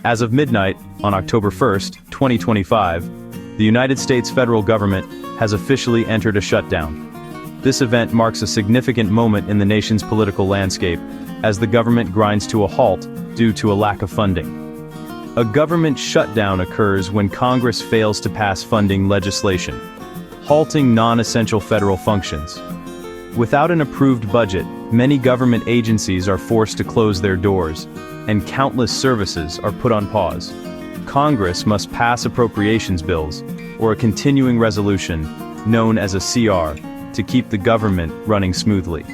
As of midnight, on October 1st, 2025, the United States federal government has officially entered a shutdown. This event marks a significant moment in the nation's political landscape, as the government grinds to a halt due to a lack of funding. A government shutdown occurs when Congress fails to pass funding legislation, halting non-essential federal functions. Without an approved budget, many government agencies are forced to close their doors, and countless services are put on pause. Congress must pass appropriations bills, or a continuing resolution, known as a CR, to keep the government running smoothly.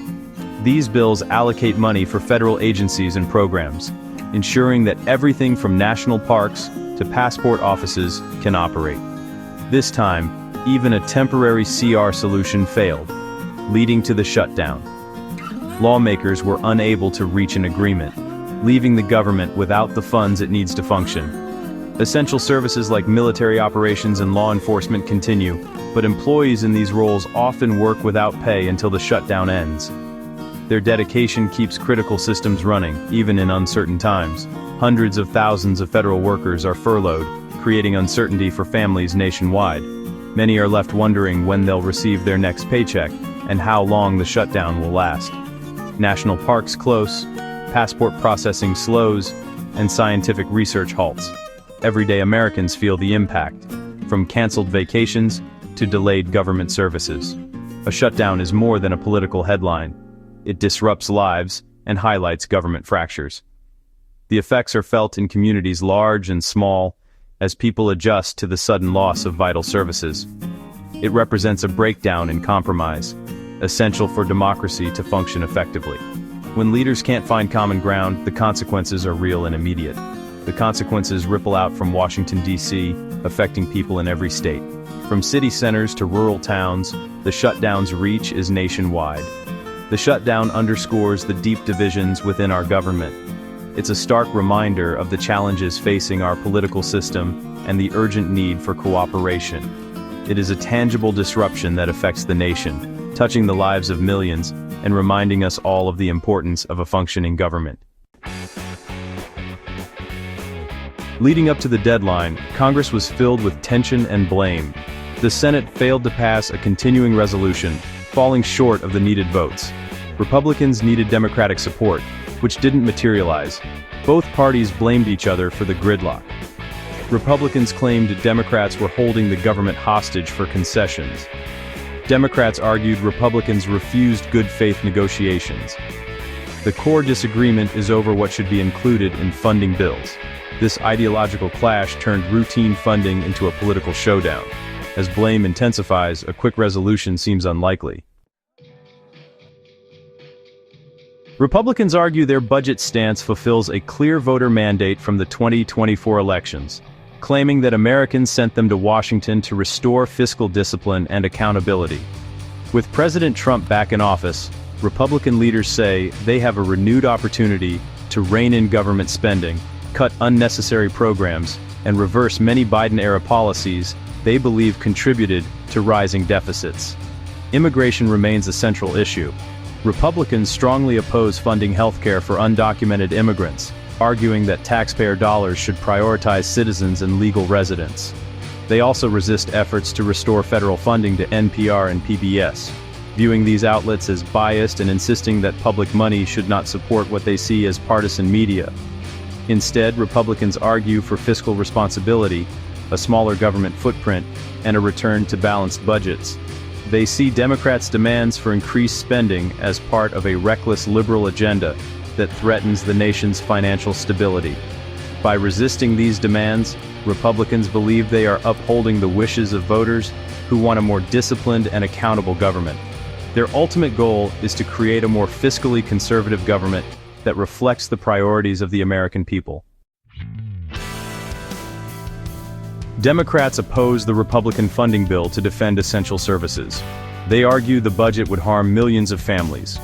These bills allocate money for federal agencies and programs, ensuring that everything from national parks to passport offices can operate. This time, even a temporary CR solution failed, leading to the shutdown. Lawmakers were unable to reach an agreement, leaving the government without the funds it needs to function. Essential services like military operations and law enforcement continue, but employees in these roles often work without pay until the shutdown ends. Their dedication keeps critical systems running, even in uncertain times. Hundreds of thousands of federal workers are furloughed, creating uncertainty for families nationwide. Many are left wondering when they'll receive their next paycheck, and how long the shutdown will last. National parks close, passport processing slows, and scientific research halts. Everyday Americans feel the impact, from canceled vacations to delayed government services. A shutdown is more than a political headline. It disrupts lives and highlights government fractures. The effects are felt in communities large and small, as people adjust to the sudden loss of vital services. It represents a breakdown in compromise, essential for democracy to function effectively. When leaders can't find common ground, the consequences are real and immediate. The consequences ripple out from Washington, D.C., affecting people in every state. From city centers to rural towns, the shutdown's reach is nationwide. The shutdown underscores the deep divisions within our government. It's a stark reminder of the challenges facing our political system and the urgent need for cooperation. It is a tangible disruption that affects the nation, touching the lives of millions and reminding us all of the importance of a functioning government. Leading up to the deadline, Congress was filled with tension and blame. The Senate failed to pass a continuing resolution, falling short of the needed votes. Republicans needed Democratic support, which didn't materialize. Both parties blamed each other for the gridlock. Republicans claimed Democrats were holding the government hostage for concessions. Democrats argued Republicans refused good faith negotiations. The core disagreement is over what should be included in funding bills. This ideological clash turned routine funding into a political showdown. As blame intensifies, a quick resolution seems unlikely. Republicans argue their budget stance fulfills a clear voter mandate from the 2024 elections, claiming that Americans sent them to Washington to restore fiscal discipline and accountability. With President Trump back in office, Republican leaders say they have a renewed opportunity to rein in government spending, cut unnecessary programs, and reverse many Biden-era policies they believe contributed to rising deficits. Immigration remains a central issue. Republicans strongly oppose funding healthcare for undocumented immigrants, arguing that taxpayer dollars should prioritize citizens and legal residents. They also resist efforts to restore federal funding to NPR and PBS, viewing these outlets as biased and insisting that public money should not support what they see as partisan media. Instead, Republicans argue for fiscal responsibility, a smaller government footprint, and a return to balanced budgets. They see Democrats' demands for increased spending as part of a reckless liberal agenda that threatens the nation's financial stability. By resisting these demands, Republicans believe they are upholding the wishes of voters who want a more disciplined and accountable government. Their ultimate goal is to create a more fiscally conservative government that reflects the priorities of the American people. Democrats oppose the Republican funding bill to defend essential services. They argue the budget would harm millions of families.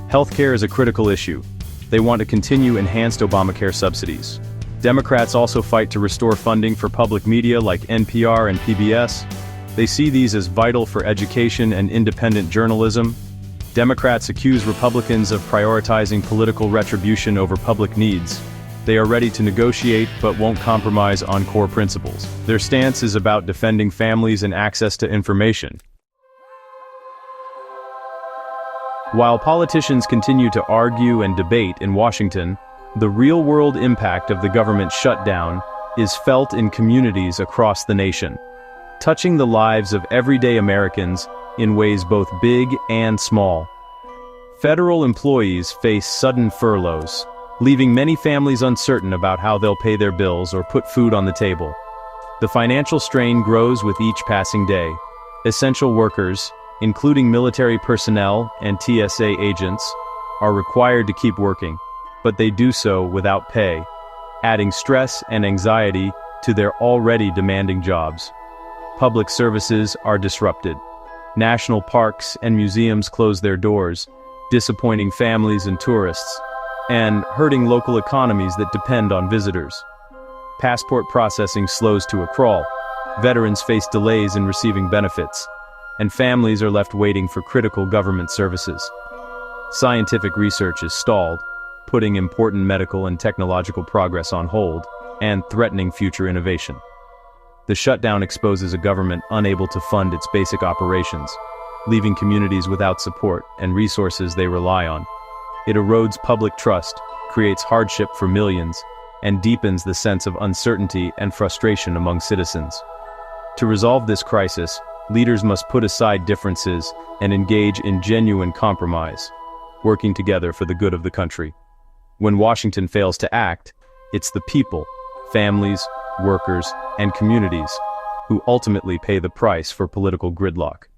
Healthcare is a critical issue. They want to continue enhanced Obamacare subsidies. Democrats also fight to restore funding for public media like NPR and PBS. They see these as vital for education and independent journalism. Democrats accuse Republicans of prioritizing political retribution over public needs. They are ready to negotiate but won't compromise on core principles. Their stance is about defending families and access to information. While politicians continue to argue and debate in Washington, the real-world impact of the government shutdown is felt in communities across the nation, touching the lives of everyday Americans in ways both big and small. Federal employees face sudden furloughs, leaving many families uncertain about how they'll pay their bills or put food on the table. The financial strain grows with each passing day. Essential workers, including military personnel and TSA agents, are required to keep working, but they do so without pay, adding stress and anxiety to their already demanding jobs. Public services are disrupted. National parks and museums close their doors, disappointing families and tourists, and hurting local economies that depend on visitors. Passport processing slows to a crawl. Veterans face delays in receiving benefits, and families are left waiting for critical government services. Scientific research is stalled, putting important medical and technological progress on hold, and threatening future innovation. The shutdown exposes a government unable to fund its basic operations, leaving communities without support and resources they rely on. It erodes public trust, creates hardship for millions, and deepens the sense of uncertainty and frustration among citizens. To resolve this crisis, leaders must put aside differences and engage in genuine compromise, working together for the good of the country. When Washington fails to act, it's the people, families, workers, and communities who ultimately pay the price for political gridlock.